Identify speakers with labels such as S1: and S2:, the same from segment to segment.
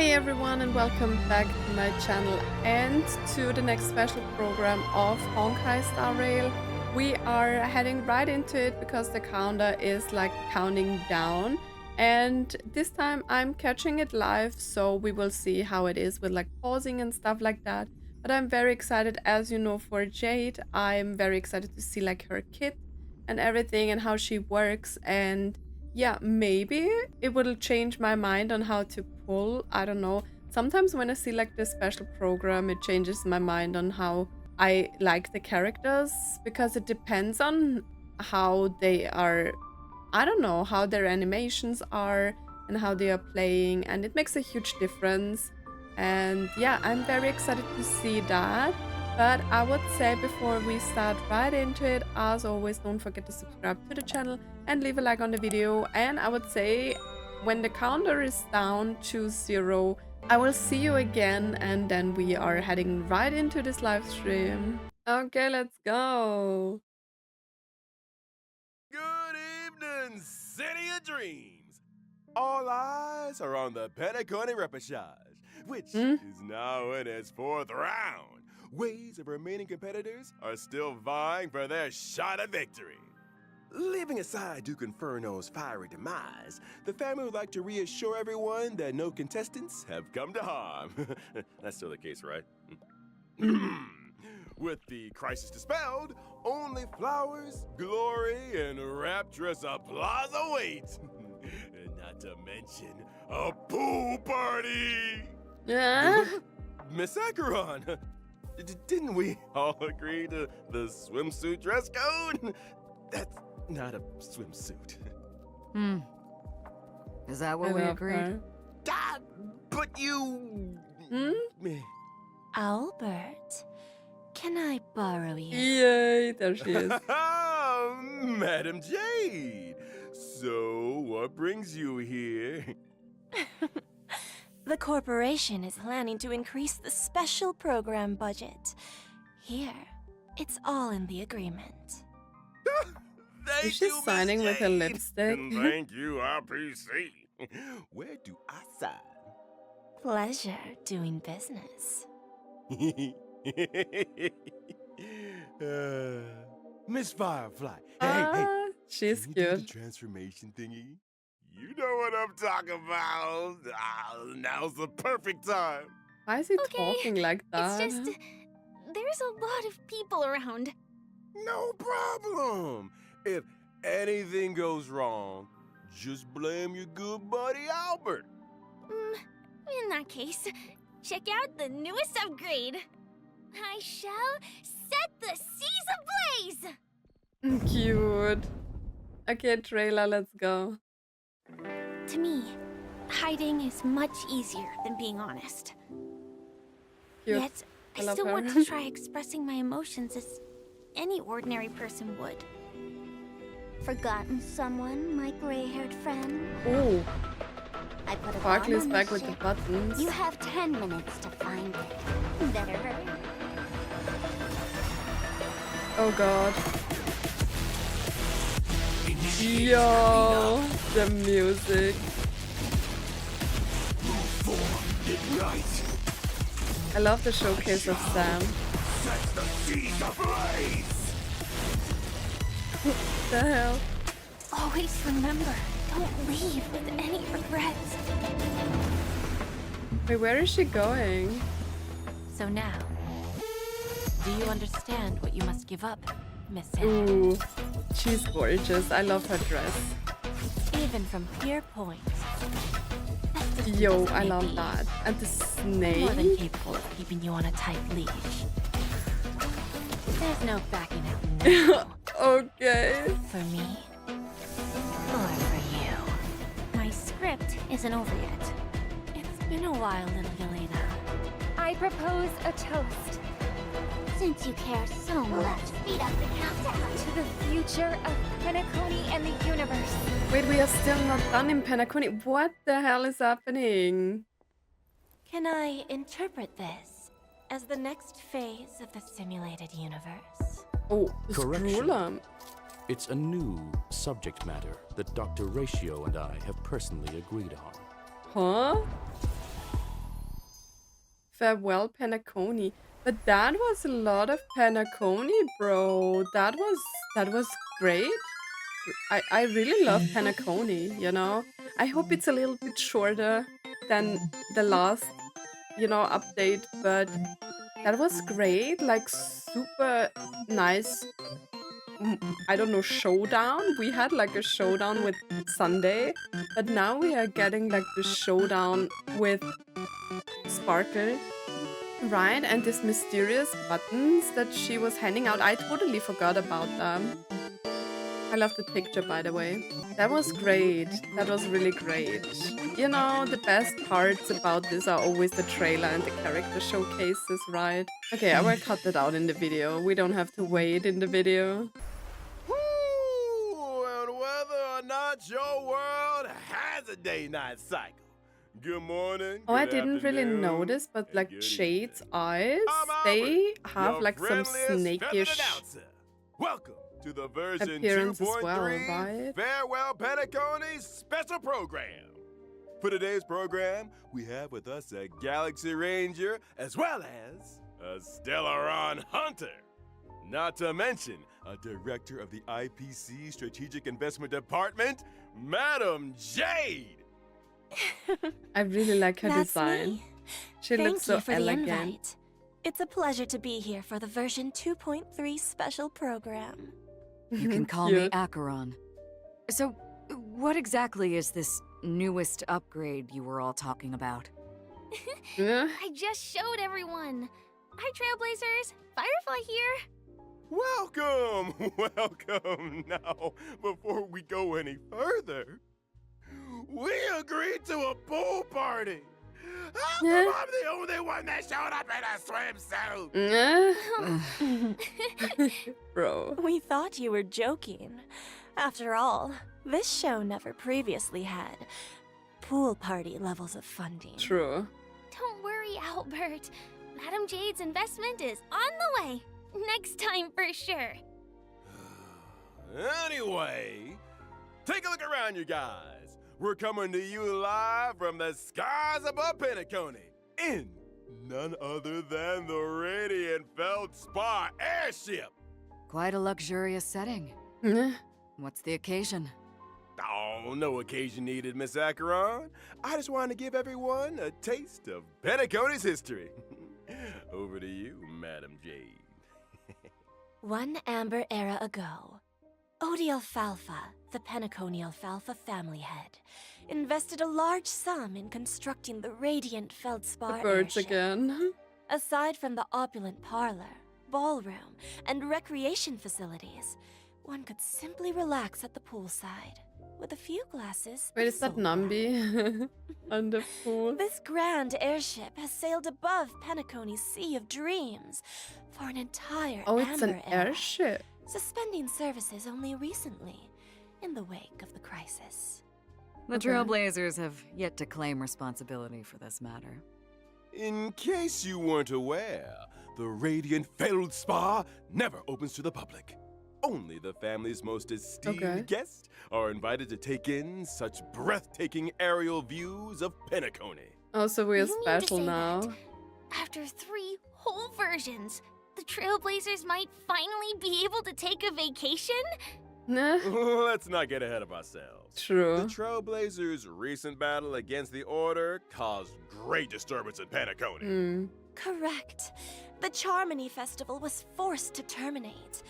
S1: Hey everyone, and welcome back to my channel and to the next special program of Honkai Star Rail. We are heading right into it because the counter is like counting down, and this time I'm catching it live, so we will see how it is with like pausing and stuff like that. But I'm very excited, as you know, for Jade. I'm very excited to see like her kit and everything and how she works, and yeah, maybe it will change my mind on how to pull. I don't know. Sometimes when I see like this special program, it changes my mind on how I like the characters because it depends on how they are. I don't know how their animations are and how they are playing, and it makes a huge difference. And yeah, I'm very excited to see that. But I would say before we start right into it, as always, don't forget to subscribe to the channel and leave a like on the video. And I would say when the counter is down to 0, I will see you again, and then we are heading right into this live stream. Okay, let's go.
S2: Good evening, City of Dreams. All eyes are on the Penacony Repechage, which is now in its 4th round. Waves of remaining competitors are still vying for their shot at victory. Leaving aside Duke Inferno's fiery demise, the family would like to reassure everyone that no contestants have come to harm. That's still the case, right? With the crisis dispelled, only flowers, glory, and rapturous applause await. Not to mention a pool party.
S1: Yeah.
S2: Miss Acheron, didn't we all agree to the swimsuit dress code? That's not a swimsuit.
S3: Is that what we agreed?
S2: But you...
S4: Albert, can I borrow you?
S1: Yay, there she is.
S2: Madam Jade. So, what brings you here?
S4: The corporation is planning to increase the special program budget. Here, it's all in the agreement.
S2: Thank
S1: Is she
S2: you, Miss
S1: signing with her
S2: Jade.
S1: lipstick?
S2: And thank you, RPC. Where do I sign?
S4: Pleasure doing business.
S2: Miss Firefly. Hey.
S1: She's
S2: Can you do the
S1: cute.
S2: transformation thingy? You know what I'm talking about. Now's the perfect time.
S1: Why is he
S4: Okay,
S1: talking like that?
S4: It's just, there's a lot of people around.
S2: No problem. If anything goes wrong, just blame your good buddy Albert.
S4: In that case, check out the newest upgrade. I shall set the seas ablaze!
S1: Cute. Okay, trailer, let's go.
S4: To me, hiding is much easier than being honest.
S1: Cute.
S4: Yet, I
S1: love
S4: still
S1: her.
S4: want to try expressing my emotions as any ordinary person would. Forgotten someone, my gray-haired friend?
S1: Oh,
S4: I put a
S1: Barkley's
S4: bomb on
S1: back
S4: this
S1: with the
S4: ship.
S1: buttons.
S4: You have 10 minutes to find it. Better hurry.
S1: Oh god. Yo, the music. I love the showcase of Sam. What the hell?
S4: Always remember, don't leave with any regrets.
S1: Wait, where is she going?
S4: So now, do you understand what you must give up, Miss Sam?
S1: Ooh, she's gorgeous. I love her dress.
S4: Even from here point. As distant
S1: Yo,
S4: as it
S1: I
S4: may
S1: love
S4: be,
S1: that. And the
S4: More than
S1: snake.
S4: capable of keeping you on a tight leash. There's no backing out now.
S1: Okay.
S4: For me, or for you. My script isn't over yet. It's been a while, little Yelena.
S5: I propose a toast
S4: Since you care so much, speed up the countdown.
S5: to the future of Penacony and the universe.
S1: Wait, we are still not done in Penacony. What the hell is happening?
S4: Can I interpret this as the next phase of the simulated universe?
S1: Oh, the
S6: Correction.
S1: scroller.
S6: It's a new subject matter that Dr. Ratio and I have personally agreed on.
S1: Huh? Farewell Penacony. But that was a lot of Penacony, bro. That was great. I really love Penacony, you know? I hope it's a little bit shorter than the last, update, but that was great. Like, super nice, I don't know, showdown. We had like a showdown with Sunday, but now we are getting like the showdown with Sparkle. Right, and these mysterious buttons that she was handing out, I totally forgot about them. I love the picture, by the way. That was great. That was really great. You know, the best parts about this are always the trailer and the character showcases, right? Okay, I will cut that out in the video. We don't have to wait in the video.
S2: Woo! And whether or not your world has a day-night cycle. Good morning.
S1: Oh, I didn't really notice, but like Jade's eyes, they have like some snakish
S2: Welcome to the version
S1: appearance as
S2: 2.3
S1: well, right?
S2: Farewell Penacony's special program. For today's program, we have with us a Galaxy Ranger as well as a Stellaron Hunter. Not to mention a director of the IPC Strategic Investment Department, Madam Jade.
S1: I really like her
S7: That's
S1: design.
S7: me.
S1: She looks so
S7: Thank you for
S1: elegant.
S7: the invite. It's a pleasure to be here for the version 2.3 special program.
S3: You can call me
S1: Cute.
S3: Acheron. So, what exactly is this newest upgrade you were all talking about?
S1: Yeah.
S4: I just showed everyone. Hi, Trailblazers. Firefly here.
S2: Welcome, welcome. Now, before we go any further, we agreed to a pool party. How come
S1: Yeah.
S2: I'm the only one that showed up in a swimsuit?
S1: Yeah. Bro.
S7: We thought you were joking. After all, this show never previously had pool party levels of funding.
S1: True.
S4: Don't worry, Albert. Madam Jade's investment is on the way. Next time for sure.
S2: Anyway, take a look around, you guys. We're coming to you live from the skies above Penacony in none other than the Radiant Feldspar airship.
S3: Quite a luxurious setting.
S1: Yeah.
S3: What's the occasion?
S2: Oh, no occasion needed, Miss Acheron. I just wanted to give everyone a taste of Penacony's history. Over to you, Madam Jade.
S7: One amber era ago, Odie Alfalfa, the Penacony Alfalfa family head, invested a large sum in constructing the Radiant Feldspar
S1: The birds
S7: airship.
S1: again.
S7: Aside from the opulent parlor, ballroom, and recreation facilities, one could simply relax at the poolside with a few glasses
S1: Wait,
S7: of
S1: is that
S7: soda.
S1: Nambi? On the pool?
S7: This grand airship has sailed above Penacony's Sea of Dreams for an entire
S1: Oh, it's an
S7: amber era,
S1: airship.
S7: suspending services only recently in the wake of the crisis.
S3: The
S1: Okay.
S3: Trailblazers have yet to claim responsibility for this matter.
S2: In case you weren't aware, the Radiant Feldspar never opens to the public. Only the family's most esteemed
S1: Okay.
S2: guests are invited to take in such breathtaking aerial views of Penacony.
S1: Oh, so we're
S4: You mean to
S1: special
S4: say
S1: now.
S4: that after 3 whole versions, the Trailblazers might finally be able to take a vacation?
S1: Nah.
S2: Let's not get ahead of ourselves. The
S1: True.
S2: Trailblazers' recent battle against the Order caused great disturbance in Penacony.
S1: Mm.
S7: Correct. The Charmony Festival was forced to terminate.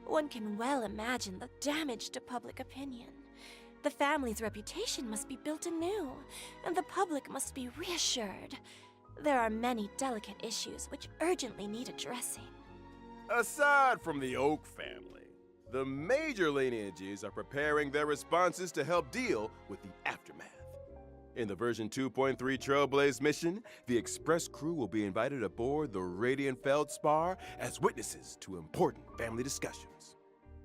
S7: One can well imagine the damage to public opinion. The family's reputation must be built anew, and the public must be reassured. There are many delicate issues which urgently need addressing.
S2: Aside from the Oak family, the major lineages are preparing their responses to help deal with the aftermath. In the version 2.3 Trailblaze mission, the Express crew will be invited aboard the Radiant Feldspar as witnesses to important family discussions.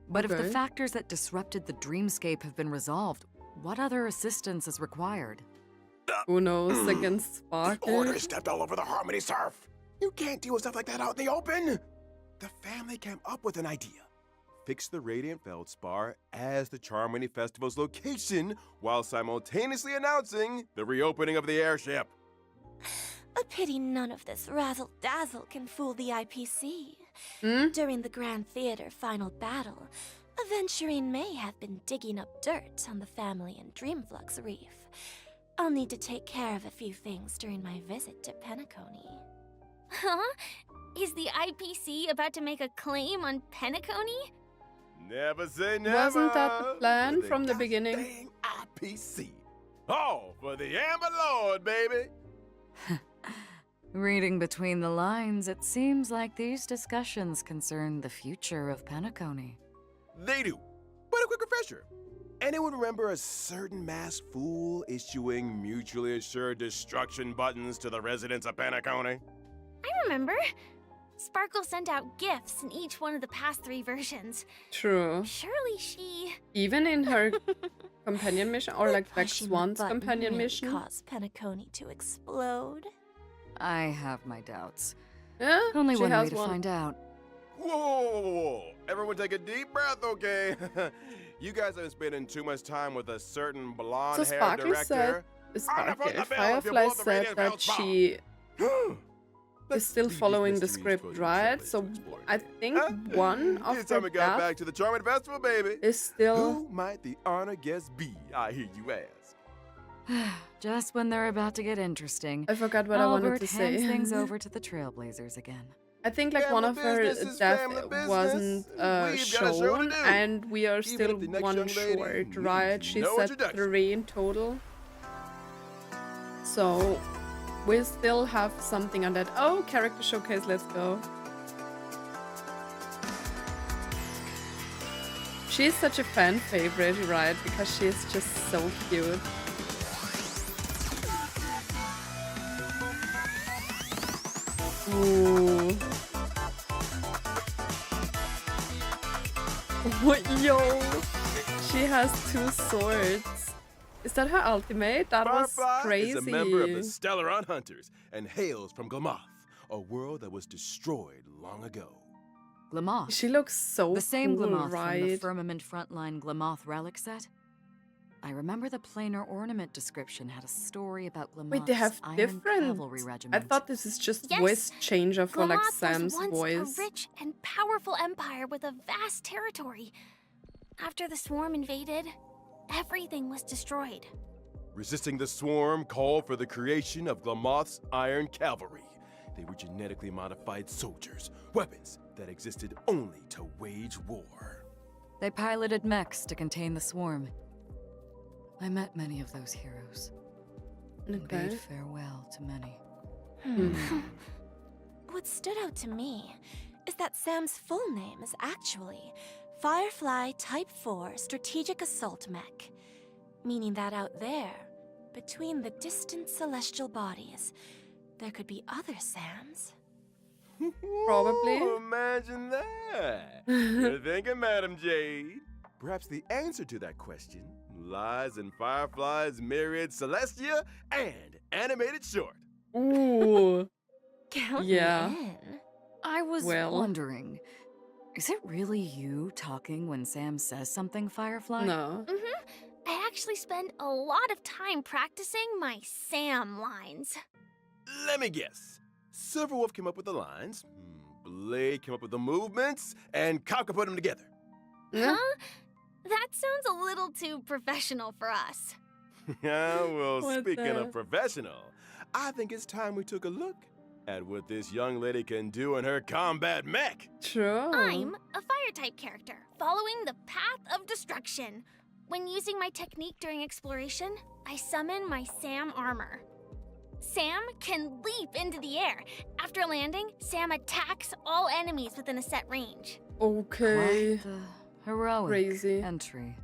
S3: But if the
S1: Okay.
S3: factors that disrupted the dreamscape have been resolved, what other assistance is required?
S1: Who knows against Sparkle?
S2: Order stepped all over the Harmony surf. You can't deal with stuff like that out in the open. The family came up with an idea. Fix the Radiant Feldspar as the Charmony Festival's location while simultaneously announcing the reopening of the airship.
S7: A pity none of this razzle-dazzle can fool the IPC.
S1: Hmm?
S7: During the Grand Theater final battle, Aventurine may have been digging up dirt on the family and Dreamflux Reef. I'll need to take care of a few things during my visit to Penacony.
S4: Huh? Is the IPC about to make a claim on Penacony?
S2: Never say never.
S1: Wasn't that the plan
S2: With the
S1: from the beginning?
S2: goddamn IPC. All for the Amber Lord, baby.
S3: Reading between the lines, it seems like these discussions concern the future of Penacony.
S2: They do. But a quick refresher. Anyone remember a certain masked fool issuing mutually assured destruction buttons to the residents of Penacony?
S4: I remember. Sparkle sent out gifts in each one of the past 3 versions.
S1: True.
S4: Surely she...
S1: Even in her companion mission, or like Black
S7: Pushing the
S1: Swan's
S7: button
S1: companion
S7: really
S1: mission.
S7: caused Penacony to explode.
S3: I have my doubts.
S1: Yeah,
S3: Only
S1: she
S3: one way
S1: has
S3: to
S1: one.
S3: find out.
S2: Whoa. Everyone take a deep breath, okay? You guys have been spending too much time with a certain
S1: So
S2: blonde-haired
S1: Sparkle
S2: director.
S1: Firefly said that she is still following the script, right? So I think one of
S2: It's
S1: her
S2: time we got
S1: deaths
S2: back to the Charming Festival, baby.
S1: is still...
S2: Who might the honor guest be? I hear you ask.
S3: Just when they're about to get interesting,
S1: I forgot what I
S3: Albert
S1: wanted to say.
S3: hands things over to the Trailblazers again.
S1: I think like one of
S2: Family
S1: her
S2: business is
S1: death
S2: family business.
S1: wasn't
S2: We've got a show to
S1: shown,
S2: do.
S1: and we are
S2: Even
S1: still
S2: if the next
S1: one
S2: young lady
S1: short,
S2: needs
S1: right? She
S2: no
S1: said
S2: introduction.
S1: 3 in total. So we still have something on that. Oh, character showcase, let's go. She's such a fan favorite, right? Because she's just so cute. Ooh. Yo, she has 2 swords. Is that her ultimate? That was
S2: Firefly
S1: crazy.
S2: is a member of the Stellaron Hunters and hails from Glamoth, a world that was destroyed long ago.
S3: Glamoth.
S1: She looks so
S3: The same
S1: cool,
S3: Glamoth
S1: right?
S3: from the Firmament Frontline Glamoth relic set? I remember the planar ornament description had a story about Glamoth's
S1: Wait, they have
S3: Iron
S1: different.
S3: Cavalry
S1: I
S3: Regiment.
S1: thought this is just
S4: Yes.
S1: voice changer for like
S4: Glamoth
S1: Sam's
S4: was once
S1: voice.
S4: a rich and powerful empire with a vast territory. After the swarm invaded, everything was destroyed.
S2: Resisting the swarm called for the creation of Glamoth's Iron Cavalry. They were genetically modified soldiers, weapons that existed only to wage war.
S3: They piloted mechs to contain the swarm. I met many of those heroes and
S1: Okay.
S3: bade farewell to many.
S7: What stood out to me is that Sam's full name is actually Firefly Type 4 Strategic Assault Mech, meaning that out there, between the distant celestial bodies, there could be other Sams.
S1: Probably.
S2: Ooh, imagine that. You're thinking, Madam Jade. Perhaps the answer to that question lies in Firefly's myriad Celestia and animated short.
S1: Ooh.
S7: Count
S1: Yeah.
S7: me in.
S3: I was
S1: Well.
S3: wondering, is it really you talking when Sam says something, Firefly?
S1: No.
S4: I actually spend a lot of time practicing my Sam lines.
S2: Let me guess. Silverwolf came up with the lines, Blade came up with the movements, and Kafka put them together.
S1: Yeah.
S4: Huh? That sounds a little too professional for us.
S2: Yeah, well,
S1: What
S2: speaking
S1: the-
S2: of professional, I think it's time we took a look at what this young lady can do in her combat mech.
S1: True.
S4: I'm a fire type character, following the path of destruction. When using my technique during exploration, I summon my Sam armor. Sam can leap into the air. After landing, Sam attacks all enemies within a set range.
S1: Okay.
S3: Quite the heroic
S1: Crazy.
S3: entry.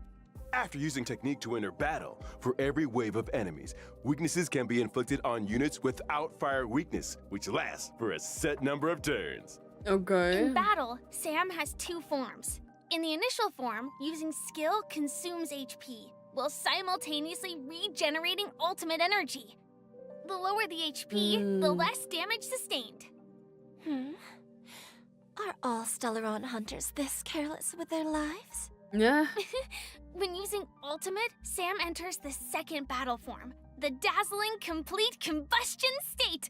S2: After using technique to enter battle, for every wave of enemies, weaknesses can be inflicted on units without fire weakness, which lasts for a set number of turns.
S1: Okay.
S4: In battle, Sam has 2 forms. In the initial form, using skill consumes HP, while simultaneously regenerating ultimate energy. The lower the HP, the less damage sustained.
S7: Are all Stellaron hunters this careless with their lives?
S1: Yeah.
S4: When using ultimate, Sam enters the second battle form, the dazzling complete combustion state.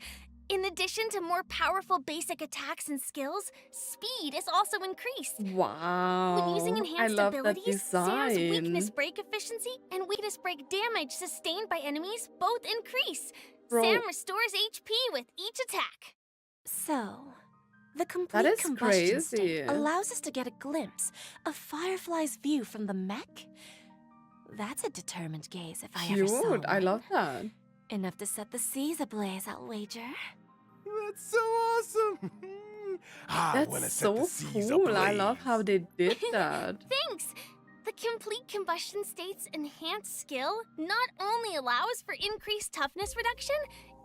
S4: In addition to more powerful basic attacks and skills, speed is also increased.
S1: Wow.
S4: When using
S1: I
S4: enhanced
S1: love that
S4: abilities, Sam's
S1: design.
S4: weakness break efficiency and weakness break damage sustained by enemies both increase.
S1: Bro.
S4: Sam restores HP with each attack.
S7: So, the complete
S1: is
S7: combustion state
S1: crazy.
S7: allows us to get a glimpse of Firefly's view from the mech. That's a determined gaze if I ever saw
S1: Cute. I
S7: one.
S1: love that.
S7: Enough to set the seas ablaze, I'll wager.
S2: That's so awesome. I wanna
S1: That's
S2: set
S1: so
S2: the seas
S1: cool. I love
S2: ablaze.
S1: how they did that.
S4: Thanks! The complete combustion state's enhanced skill not only allows for increased toughness reduction,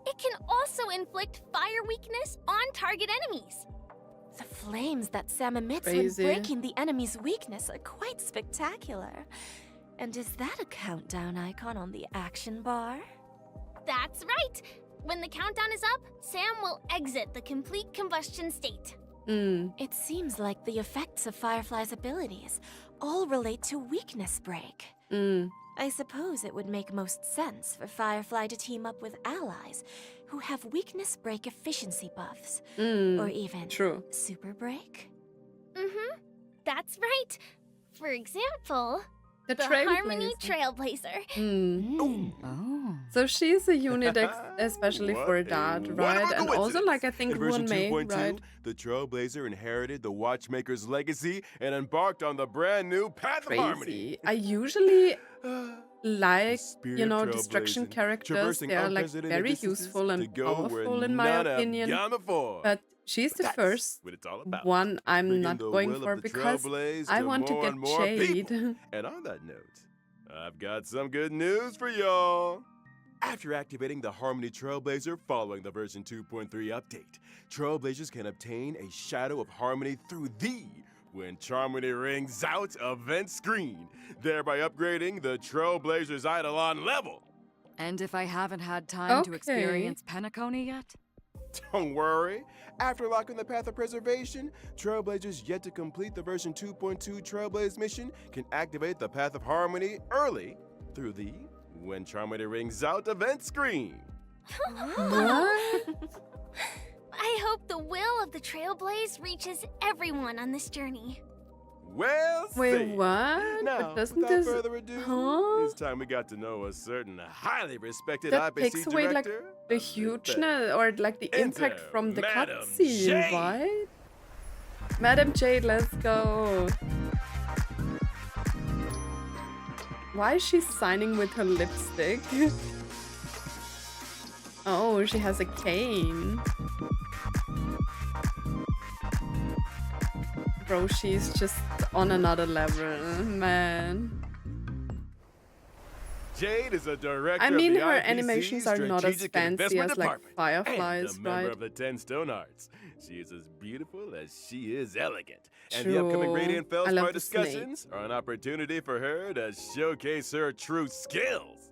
S4: it can also inflict fire weakness on target enemies.
S7: The flames that Sam emits
S1: Crazy.
S7: when breaking the enemy's weakness are quite spectacular. And is that a countdown icon on the action bar?
S4: That's right! When the countdown is up, Sam will exit the complete combustion state.
S7: It seems like the effects of Firefly's abilities all relate to weakness break. I suppose it would make most sense for Firefly to team up with allies who have weakness break efficiency buffs, or even
S1: True.
S7: super break.
S4: That's right. For example,
S1: The
S4: the Harmony
S1: Trailblazer.
S4: Trailblazer.
S3: Oh.
S1: So she's a unit especially for that, right? And also, like, I think
S2: in version
S1: Ruan Mei,
S2: 2.2,
S1: right?
S2: the Trailblazer inherited the Watchmaker's legacy and embarked on the brand new Path of Harmony.
S1: Crazy. I usually like,
S2: Spirit
S1: you know, destruction
S2: trailblazing,
S1: characters.
S2: traversing
S1: They are like
S2: unprecedented
S1: very
S2: distances
S1: useful and
S2: to go where
S1: powerful in my
S2: none have
S1: opinion.
S2: gone before.
S1: But she's the
S2: That's
S1: first
S2: what it's all about.
S1: one I'm
S2: Bringing
S1: not
S2: the
S1: going
S2: will of
S1: for
S2: the
S1: because
S2: Trailblaze
S1: I
S2: to
S1: want to
S2: more
S1: get
S2: and more
S1: Jade.
S2: people. And on that note, I've got some good news for y'all. After activating the Harmony Trailblazer following the version 2.3 update, Trailblazers can obtain a Shadow of Harmony through the When Charmony Rings Out event screen, thereby upgrading the Trailblazer's Eidolon level.
S3: And if I haven't had time to
S1: Okay.
S3: experience Penacony yet?
S2: Don't worry. After locking the Path of Preservation, Trailblazers yet to complete the version 2.2 Trailblaze mission can activate the Path of Harmony early through the When Charmony Rings Out event screen.
S1: What?
S4: I hope the will of the Trailblaze reaches everyone on this journey.
S2: Well
S1: Wait,
S2: said.
S1: what?
S2: Now,
S1: But doesn't
S2: without
S1: this...
S2: further ado,
S1: Huh?
S2: it's time we got to know a certain highly respected
S1: That
S2: IPC
S1: takes away, like,
S2: director.
S1: the
S2: of
S1: hugeness or like the impact
S2: Enter
S1: from the
S2: Madam
S1: cutscene,
S2: Jade.
S1: right? Madam Jade, let's go. Why is she signing with her lipstick? Oh, she has a cane. Bro, she's just on another level, man.
S2: Jade is a director
S1: I mean,
S2: of the
S1: her
S2: IPC
S1: animations are not as
S2: Strategic
S1: fancy
S2: Investment
S1: as like
S2: Department
S1: Fireflies,
S2: and a member
S1: right?
S2: of the 10 Stone Hearts. She is as beautiful as she is elegant. And the upcoming
S1: True.
S2: Radiant
S1: I love
S2: Felspar
S1: the snake.
S2: discussions are an opportunity for her to showcase her true skills.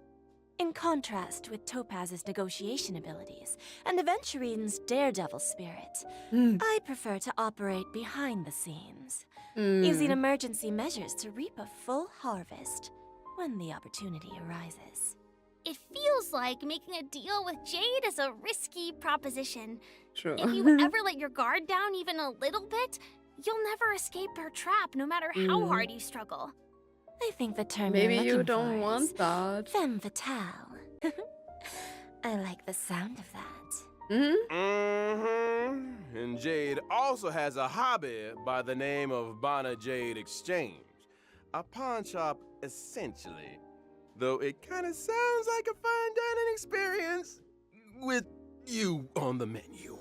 S7: In contrast with Topaz's negotiation abilities and Aventurine's daredevil spirit, I prefer to operate behind the scenes, using emergency measures to reap a full harvest when the opportunity arises.
S4: It feels like making a deal with Jade is a risky proposition.
S1: True.
S4: If you ever let your guard down even a little bit, you'll never escape her trap no matter how hard you struggle.
S7: I think the term
S1: Maybe
S7: you're
S1: you
S7: looking
S1: don't
S7: for
S1: want
S7: is
S1: that.
S7: femme fatale. I like the sound of that.
S2: And Jade also has a hobby by the name of Bana Jade Exchange. A pawn shop, essentially. Though it kind of sounds like a fine dining experience with you on the menu.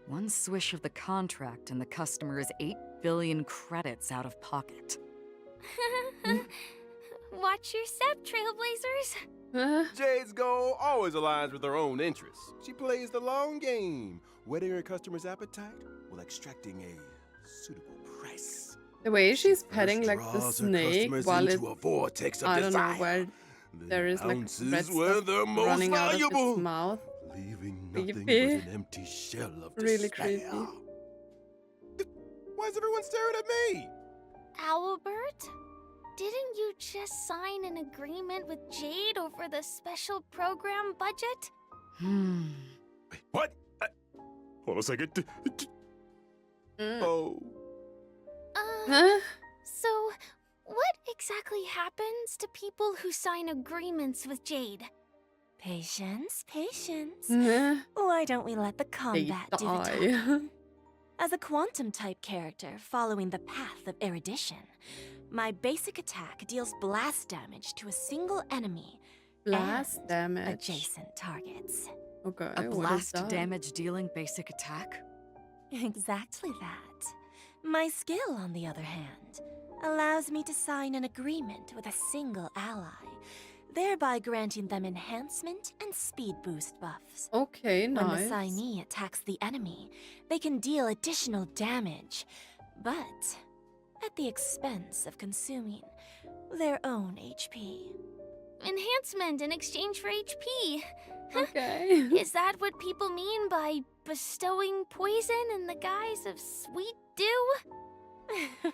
S3: One swish of the contract and the customer is 8 billion credits out of pocket.
S4: Watch your step, Trailblazers.
S2: Jade's goal always aligns with her own interests. She plays the long game, whetting her customer's appetite while extracting a suitable price.
S1: The way she's petting
S2: First
S1: like the
S2: draws her
S1: snake
S2: customers
S1: while it,
S2: into a vortex of
S1: I don't know
S2: desire.
S1: where
S2: The
S1: there is like
S2: ounces
S1: red
S2: were
S1: stuff
S2: the most
S1: running out of
S2: valuable,
S1: its mouth.
S2: leaving nothing
S1: Creepy.
S2: but an empty shell of
S1: Really
S2: despair.
S1: creepy.
S2: Why is everyone staring at me?
S4: Albert, didn't you just sign an agreement with Jade over the special program budget?
S2: Wait, what? Hold on a second.
S1: Mm.
S2: Oh.
S1: Huh?
S4: So, what exactly happens to people who sign agreements with Jade?
S7: Patience, patience.
S1: Nah,
S7: Why don't we let the
S1: they
S7: combat do the talking?
S1: die.
S7: As a quantum-type character following the path of erudition, my basic attack deals blast damage to a single enemy
S1: Blast
S7: and
S1: damage.
S7: adjacent targets.
S1: Okay,
S3: A
S1: what is
S3: blast
S1: that?
S3: damage dealing basic attack?
S7: Exactly that. My skill, on the other hand, allows me to sign an agreement with a single ally, thereby granting them enhancement and speed boost buffs.
S1: Okay,
S7: When
S1: nice.
S7: the signee attacks the enemy, they can deal additional damage, but at the expense of consuming their own HP.
S4: Enhancement in exchange for HP.
S1: Okay.
S4: Is that what people mean by bestowing poison in the guise of sweet dew?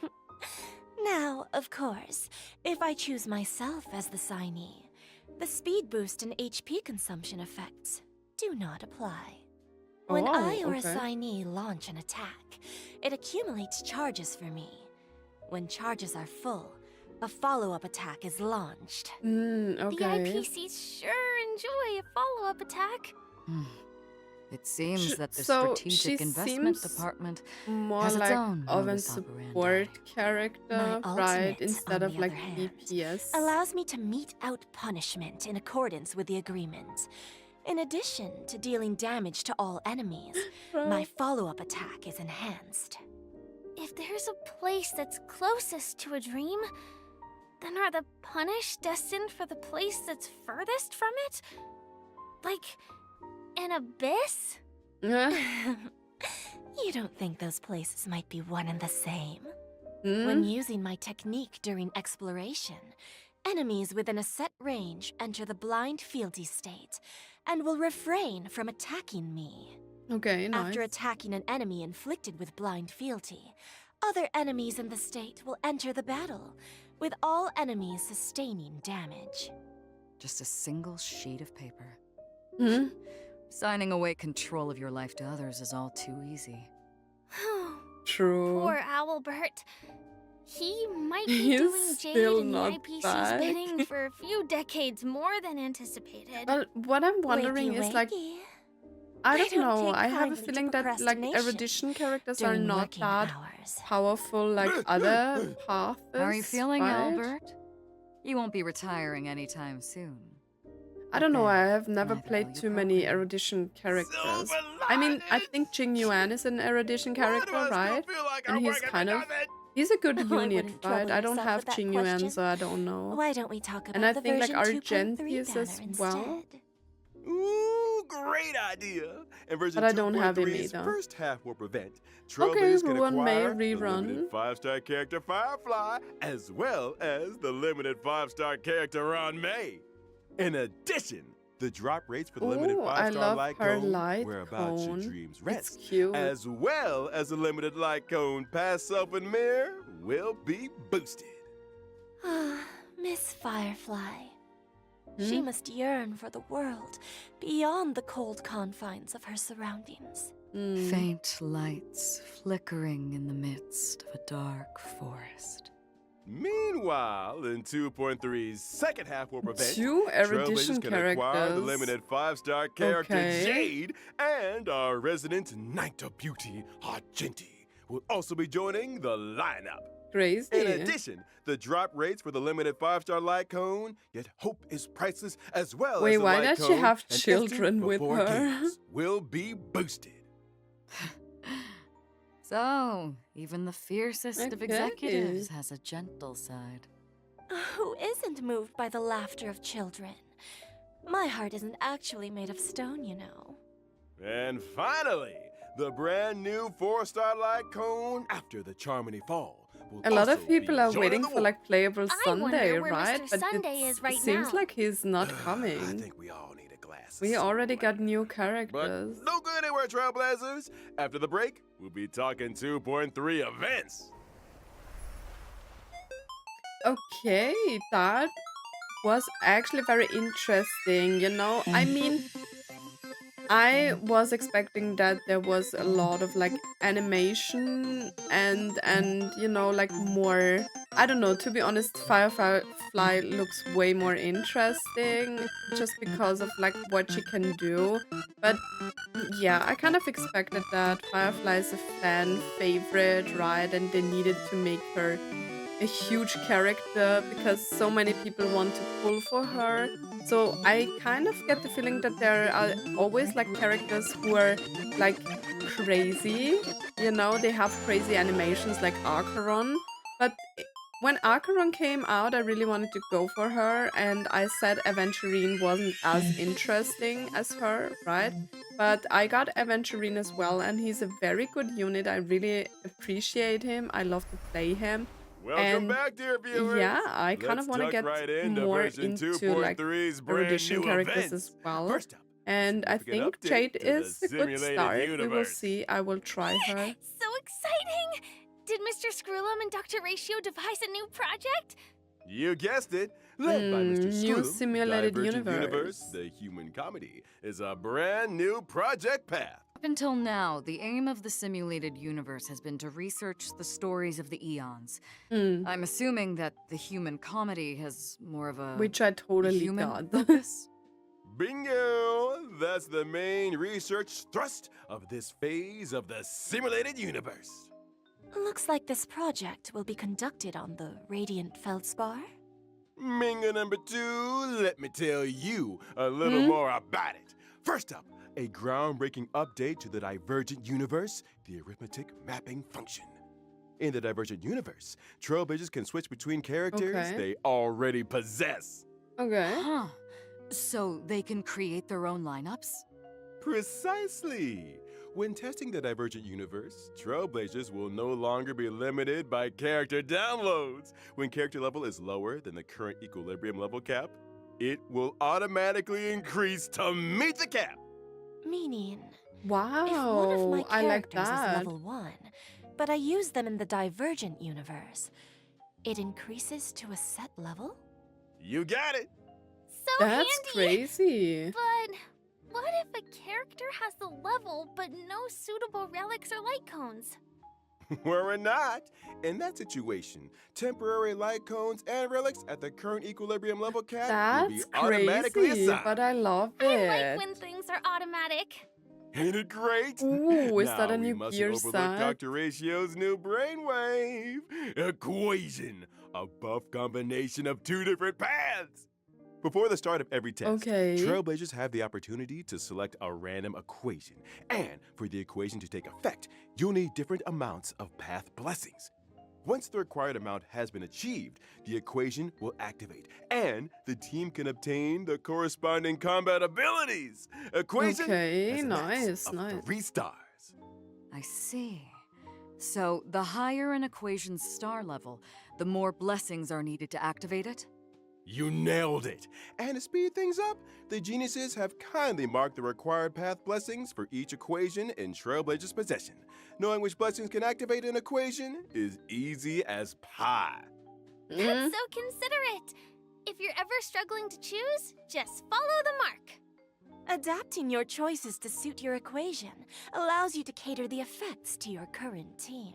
S7: Now, of course, if I choose myself as the signee, the speed boost and HP consumption effects do not apply. When
S1: Oh,
S7: I or a
S1: okay.
S7: signee launch an attack, it accumulates charges for me. When charges are full, a follow-up attack is launched.
S1: Mm,
S4: The
S1: okay.
S4: IPCs sure enjoy a follow-up attack.
S3: Hmm. It seems that the
S1: So
S3: strategic
S1: she
S3: investment
S1: seems
S3: department
S1: More
S3: has its
S1: like
S3: own
S1: of a
S3: modus
S1: support
S3: operandi.
S1: character,
S7: My
S1: right?
S7: ultimate,
S1: Instead
S7: on
S1: of
S7: the
S1: like
S7: other hand,
S1: DPS.
S7: allows me to mete out punishment in accordance with the agreement. In addition to dealing damage to all enemies, my follow-up attack is enhanced.
S4: If there's a place that's closest to a dream, then are the punished destined for the place that's furthest from it? Like an abyss?
S7: You don't think those places might be one and the same?
S1: Hmm?
S7: When using my technique during exploration, enemies within a set range enter the blind fealty state and will refrain from attacking me.
S1: Okay, nice.
S7: After attacking an enemy inflicted with blind fealty, other enemies in the state will enter the battle, with all enemies sustaining damage.
S3: Just a single sheet of paper.
S1: Hmm?
S3: Signing away control of your life to others is all too easy.
S1: True.
S4: Poor Owlbert. He might be
S1: He's
S4: doing Jade
S1: still
S4: and the
S1: not
S4: IPC's
S1: back.
S4: bidding for a few decades more than anticipated.
S1: Well, what I'm wondering is like,
S7: Wakey,
S1: I
S7: I
S1: don't
S7: don't
S1: know.
S7: take
S1: I have a
S7: kindly to
S1: feeling that like
S7: procrastination
S1: erudition characters are
S7: during
S1: not
S7: working
S1: that
S7: hours.
S1: powerful like other paths.
S3: How are you feeling,
S1: right?
S3: Albert? You won't be retiring anytime soon.
S1: I don't know.
S3: But
S1: I
S3: then,
S1: have never
S3: neither
S1: played
S3: will
S1: too
S3: your
S1: many
S3: program.
S1: erudition characters.
S2: Silver
S1: I mean, I
S2: linings!
S1: think Jing Yuan is an erudition character,
S2: Why do I
S1: right?
S2: still feel like
S1: And
S2: I'm
S1: he's
S2: working
S1: kind
S2: for
S1: of
S2: nothing?
S1: he's a good
S7: I
S1: unit,
S7: wouldn't
S1: right?
S7: trouble
S1: I don't
S7: yourself
S1: have
S7: with that
S1: Jing Yuan,
S7: question.
S1: so I don't know.
S7: Why don't we talk about
S1: And I
S7: the
S1: think like
S7: version 2.3
S1: Argentius
S7: banner
S1: as
S7: instead?
S1: well.
S2: Ooh, great idea! In version
S1: But I don't have him
S2: 2.3's
S1: either.
S2: first half warp event,
S1: Okay,
S2: Trailblaze can
S1: Ruan may
S2: acquire the
S1: rerun.
S2: limited 5-star character Firefly, as well as the limited 5-star character Ron May. In addition, the drop rates for the limited
S1: Ooh, I
S2: 5-star
S1: love
S2: light
S1: her
S2: cone,
S1: light
S2: whereabouts your
S1: cone.
S2: dreams
S1: It's
S2: rest,
S1: cute.
S2: as well as the limited light cone past self and mirror, will be boosted.
S7: Ah, Miss Firefly. She
S1: Hmm?
S7: must yearn for the world beyond the cold confines of her surroundings.
S1: Mm.
S3: Faint lights flickering in the midst of a dark forest.
S2: Meanwhile, in 2.3's second half warp event,
S1: Two erudition
S2: Trailblazers can acquire the
S1: characters.
S2: limited 5-star character
S1: Okay.
S2: Jade, and our resident Knight of Beauty, Argenti, will also be joining the lineup.
S1: Crazy.
S2: In addition, the drop rates for the limited 5-star light cone, yet hope is priceless, as well
S1: Wait,
S2: as the
S1: why
S2: light
S1: does she
S2: cone
S1: have
S2: and
S1: children
S2: instant
S1: with
S2: before
S1: her?
S2: games will be boosted.
S3: So, even the fiercest of
S1: Okay.
S3: executives has a gentle side.
S7: Who isn't moved by the laughter of children? My heart isn't actually made of stone, you know.
S2: And finally, the brand new 4-star light cone after the Charmony Fall. Will
S1: A lot
S2: also
S1: of people
S2: be
S1: are
S2: joining
S1: waiting
S2: the
S1: for
S2: war.
S1: like playable
S4: I wonder
S1: Sunday,
S4: where
S1: right?
S4: Mr.
S1: But
S4: Sunday
S1: it's-
S4: is right
S1: it seems
S4: now.
S1: like he's not
S2: I
S1: coming.
S2: think we all need a glass. of
S1: We already
S2: something
S1: got new
S2: But
S1: characters.
S2: don't go anywhere, Trailblazers. After the break, we'll be talking 2.3 events.
S1: Okay, that was actually very interesting, you know? I mean, I was expecting that there was a lot of like animation and you know like more. I don't know. To be honest, Firefly looks way more interesting just because of like what she can do. But yeah, I kind of expected that. Firefly is a fan favorite, right? And they needed to make her a huge character because so many people want to pull for her. So I kind of get the feeling that there are always like characters who are like crazy. You know, they have crazy animations like Acheron. But when Acheron came out, I really wanted to go for her, and I said Aventurine wasn't as interesting as her, right? But I got Aventurine as well, and he's a very good unit. I really appreciate him. I love to play him.
S2: Welcome
S1: And
S2: back, dear viewers.
S1: yeah, I kind
S2: Let's
S1: of want to
S2: duck
S1: get
S2: right into
S1: more
S2: version
S1: into like
S2: 2.3's brand
S1: erudition
S2: new
S1: characters
S2: events.
S1: as well.
S2: First up,
S1: And I
S2: significant
S1: think
S2: update
S1: Jade
S2: to the
S1: is a good
S2: simulated
S1: start. We will
S2: universe.
S1: see. I will try her.
S4: So exciting! Did Mr. Screwlum and Dr. Ratio devise a new project?
S2: You guessed it. Led by Mr.
S1: New
S2: Screwlum,
S1: simulated
S2: Divergent
S1: universe.
S2: The human comedy, is a brand new project path.
S3: Up until now, the aim of the simulated universe has been to research the stories of the eons.
S1: Mm,
S3: I'm assuming that the human comedy has more of a
S1: which I totally
S3: human
S1: got.
S3: focus.
S2: Bingo! That's the main research thrust of this phase of the simulated universe.
S7: Looks like this project will be conducted on the Radiant Feldspar.
S2: Minga number 2, let me tell you a little more about it. First up, a groundbreaking update to the Divergent universe, the arithmetic mapping function. In the Divergent universe, Trailblazers can switch between characters
S1: Okay.
S2: they already possess.
S1: Okay.
S3: Huh. So they can create their own lineups?
S2: Precisely! When testing the Divergent universe, Trailblazers will no longer be limited by character downloads. When character level is lower than the current equilibrium level cap, it will automatically increase to meet the cap.
S7: Meaning,
S1: Wow.
S7: if one of my
S1: I like
S7: characters is
S1: that.
S7: level 1, but I use them in the Divergent universe, it increases to a set level?
S2: You got it!
S4: So
S1: That's
S4: handy!
S1: crazy.
S4: But what if a character has the level but no suitable relics or light cones?
S2: Were it not, in that situation, temporary light cones and relics at the current equilibrium level cap will be
S1: That's
S2: automatically
S1: crazy,
S2: assigned.
S1: but I love
S4: I like
S1: it.
S4: when things are automatic.
S2: Ain't it great?
S1: Ooh, is
S2: now
S1: that a
S2: we
S1: new
S2: mustn't
S1: gear
S2: overlook
S1: set?
S2: Dr. Ratio's new brainwave equation, a buff combination of 2 different paths. Before the start of every test,
S1: Okay.
S2: Trailblazers have the opportunity to select a random equation. And for the equation to take effect, you'll need different amounts of path blessings. Once the required amount has been achieved, the equation will activate, and the team can obtain the corresponding combat abilities. Equation
S1: Okay,
S2: has a max
S1: nice,
S2: of
S1: nice.
S2: 3 stars.
S3: I see. So the higher an equation's star level, the more blessings are needed to activate it?
S2: You nailed it! And to speed things up, the geniuses have kindly marked the required path blessings for each equation in Trailblazer's possession. Knowing which blessings can activate an equation is easy as pie.
S1: Mm,
S4: That's so considerate. If you're ever struggling to choose, just follow the mark.
S7: Adapting your choices to suit your equation allows you to cater the effects to your current team.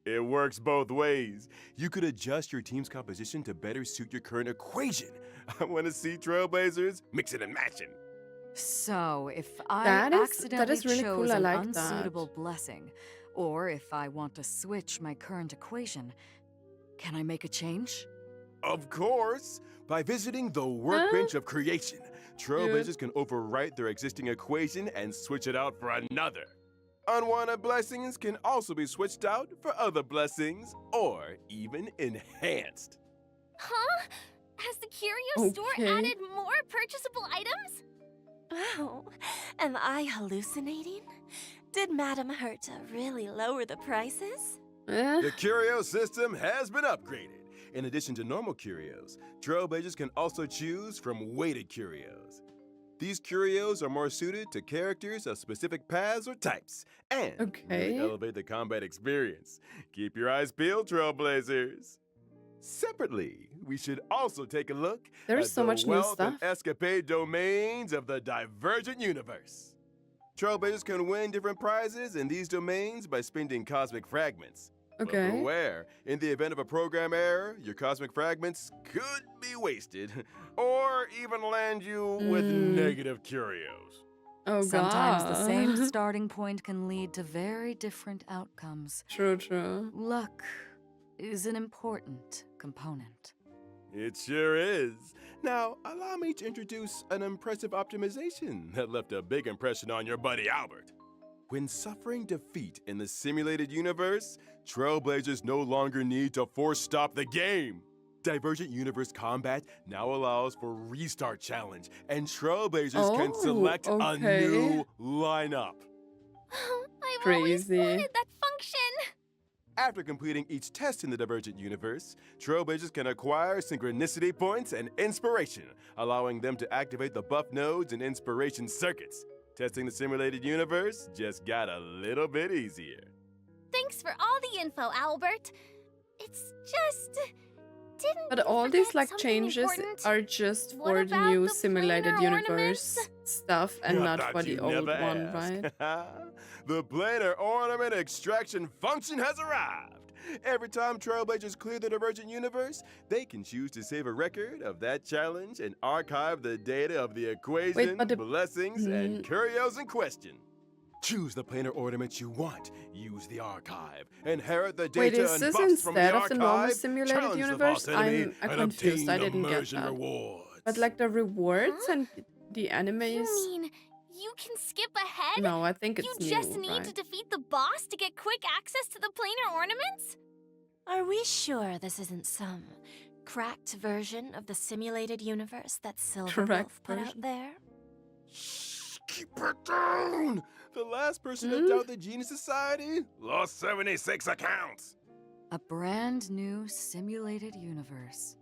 S2: It works both ways. You could adjust your team's composition to better suit your current equation. I want to see Trailblazers mixing and matching.
S3: So, if I
S1: That is
S3: accidentally
S1: really
S3: chose
S1: cool, I
S3: an
S1: like that.
S3: unsuitable blessing, or if I want to switch my current equation, can I make a change?
S2: Of course! By visiting the Workbench of Creation, Trailblazers can overwrite their existing equation and switch it out for another. Unwanted blessings can also be switched out for other blessings, or even enhanced.
S4: Huh? Has the curio store
S1: Okay.
S4: added more purchasable items?
S7: Oh, am I hallucinating? Did Madame Herta really lower the prices?
S1: eh.
S2: The curio system has been upgraded. In addition to normal curios, Trailblazers can also choose from weighted curios. These curios are more suited to characters of specific paths or types, and really
S1: Okay.
S2: elevate the combat experience. Keep your eyes peeled, Trailblazers. Separately, we should also take a look
S1: There's
S2: at
S1: so
S2: the
S1: much new
S2: wealth and
S1: stuff.
S2: escapade domains of the Divergent Universe. Trailblazers can win different prizes in these domains by spending cosmic fragments. But
S1: Okay.
S2: beware, in the event of a program error, your cosmic fragments could be wasted, or even land you with negative curios.
S1: Oh
S3: Sometimes the
S1: god.
S3: same starting point can lead to very different outcomes.
S1: True, true.
S3: Luck is an important component.
S2: It sure is. Now, allow me to introduce an impressive optimization that left a big impression on your buddy Albert. When suffering defeat in the simulated universe, Trailblazers no longer need to force stop the game. Divergent Universe Combat now allows for Restart Challenge, and Trailblazers can select a
S1: okay.
S2: new lineup.
S4: I've always
S1: Crazy.
S4: wanted that function.
S2: After completing each test in the Divergent Universe, Trailblazers can acquire Synchronicity Points and Inspiration, allowing them to activate the buff nodes and Inspiration circuits. Testing the simulated universe just got a little bit easier.
S4: Thanks for all the info, Albert. It's just... Didn't
S1: But
S4: you
S1: all these
S4: forget
S1: like
S4: something
S1: changes
S4: important?
S1: are just
S4: What
S1: for the
S4: about
S1: new
S4: the
S1: simulated
S4: planar
S1: universe
S4: ornaments?
S1: stuff and
S2: I
S1: not
S2: thought
S1: for the
S2: you'd
S1: old
S2: never
S1: one,
S2: ask.
S1: right?
S2: The planar ornament extraction function has arrived. Every time Trailblazers clear the Divergent Universe, they can choose to save a record of that challenge and archive the data of the equation,
S1: but the-
S2: blessings, and curios in question. Choose the planar ornament you want, use the archive, inherit the
S1: Wait,
S2: data
S1: is
S2: and
S1: this
S2: buffs from the
S1: instead of the normal
S2: archive,
S1: simulated
S2: challenge the
S1: universe?
S2: boss enemy,
S1: I'm
S2: and
S1: confused.
S2: obtain
S1: I
S2: the
S1: didn't get
S2: immersion
S1: that.
S2: rewards.
S1: But like the rewards
S4: Huh?
S1: and the
S4: You
S1: enemies?
S4: mean you can skip ahead?
S1: No, I think
S4: You
S1: it's
S4: just
S1: new,
S4: need
S1: right?
S4: to defeat the boss to get quick access to the planar ornaments?
S7: Are we sure this isn't some cracked version of the simulated universe that Silver
S1: Correct
S7: Wolf put out
S1: version.
S7: there?
S2: Shh, keep it down! The last person to doubt the Genius Society lost 76 accounts.
S3: A brand new simulated universe.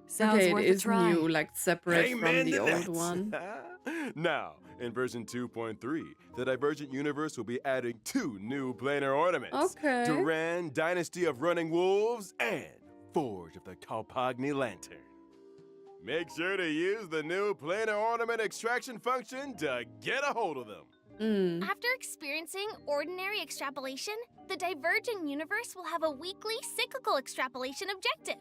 S3: Sounds
S1: Okay,
S3: worth
S1: it
S3: a
S1: is
S3: try.
S1: new, like separate
S2: Amen
S1: from the
S2: to
S1: old
S2: that.
S1: one.
S2: Now, in version 2.3, the Divergent Universe will be adding 2 new planar ornaments.
S1: Okay.
S2: Duran, Dynasty of Running Wolves, and Forge of the Kalpagni Lantern. Make sure to use the new planar ornament extraction function to get a hold of them.
S4: After experiencing ordinary extrapolation, the Divergent Universe will have a weekly cyclical extrapolation objective.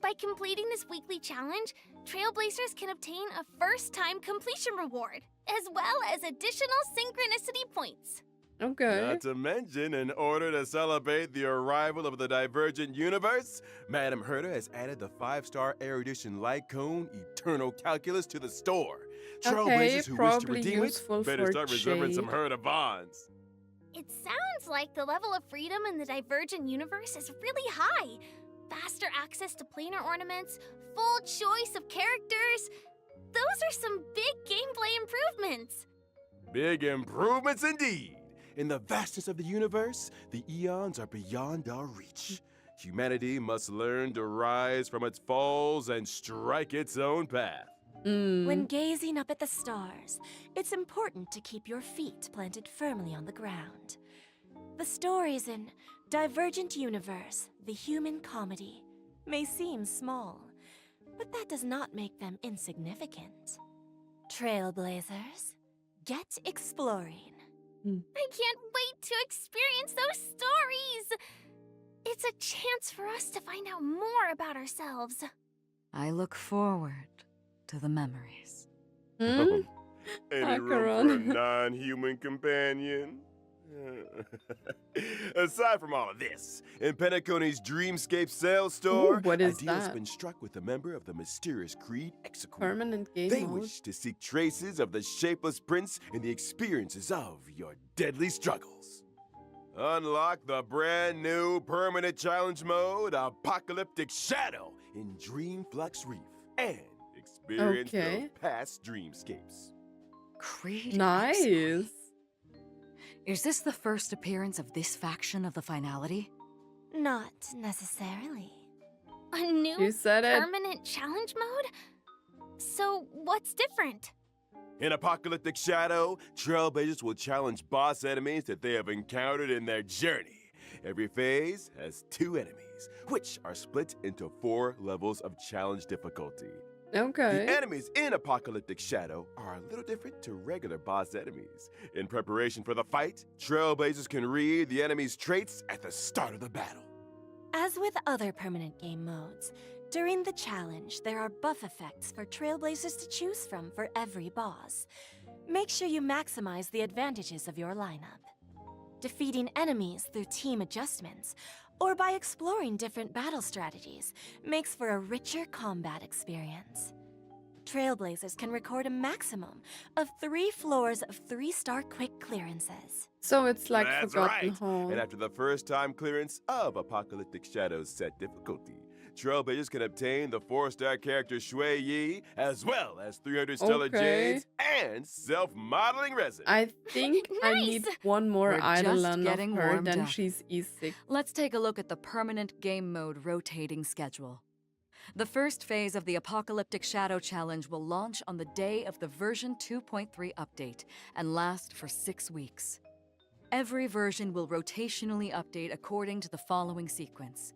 S4: By completing this weekly challenge, Trailblazers can obtain a first-time completion reward, as well as additional synchronicity points.
S1: Okay.
S2: Not to mention, in order to celebrate the arrival of the Divergent Universe, Madam Herta has added the 5-star erudition light cone Eternal Calculus to the store.
S1: Okay,
S2: Trailblazers who wish to
S1: probably
S2: redeem it
S1: useful
S2: better
S1: for
S2: start reserving some
S1: Jade.
S2: Herta bonds.
S4: It sounds like the level of freedom in the Divergent Universe is really high. Faster access to planar ornaments, full choice of characters. Those are some big gameplay improvements.
S2: Big improvements indeed. In the vastness of the universe, the eons are beyond our reach. Humanity must learn to rise from its falls and strike its own path.
S7: When gazing up at the stars, it's important to keep your feet planted firmly on the ground. The stories in Divergent Universe, the human comedy, may seem small, but that does not make them insignificant. Trailblazers, get exploring.
S4: I can't wait to experience those stories. It's a chance for us to find out more about ourselves.
S3: I look forward to the memories.
S2: Any room for a
S1: Macaron.
S2: non-human companion? Aside from all of this, in Penacony's Dreamscape sales store,
S1: Ooh, what is
S2: a deal has
S1: that?
S2: been struck with a member of the mysterious Creed Executor.
S1: Permanent game
S2: They
S1: mode.
S2: wish to seek traces of the shapeless prince in the experiences of your deadly struggles. Unlock the brand new permanent challenge mode, Apocalyptic Shadow, in Dreamflux Reef, and experience
S1: Okay.
S2: the past dreamscapes.
S3: Creed
S1: Nice.
S3: Executor. Is this the first appearance of this faction of the finality?
S7: Not necessarily.
S4: A new
S1: You said it.
S4: permanent challenge mode? So, what's different?
S2: In Apocalyptic Shadow, Trailblazers will challenge boss enemies that they have encountered in their journey. Every phase has 2 enemies, which are split into 4 levels of challenge difficulty.
S1: Okay.
S2: The enemies in Apocalyptic Shadow are a little different to regular boss enemies. In preparation for the fight, Trailblazers can read the enemy's traits at the start of the battle.
S7: As with other permanent game modes, during the challenge, there are buff effects for Trailblazers to choose from for every boss. Make sure you maximize the advantages of your lineup. Defeating enemies through team adjustments, or by exploring different battle strategies, makes for a richer combat experience. Trailblazers can record a maximum of 3 floors of 3-star quick clearances.
S1: So it's like
S2: That's
S1: Forgotten
S2: right.
S1: Hall.
S2: And after the first time clearance of Apocalyptic Shadow's set difficulty, Trailblazers can obtain the 4-star character Shui Yi, as well as 300 stellar
S1: Okay.
S2: jades and self-modeling resin.
S1: I think I need one more
S3: We're just
S1: Eidolon of
S3: getting
S1: her,
S3: warmed
S1: then
S3: up.
S1: she's E6.
S3: Let's take a look at the permanent game mode rotating schedule. The first phase of the Apocalyptic Shadow Challenge will launch on the day of the version 2.3 update and last for 6 weeks. Every version will rotationally update according to the following sequence: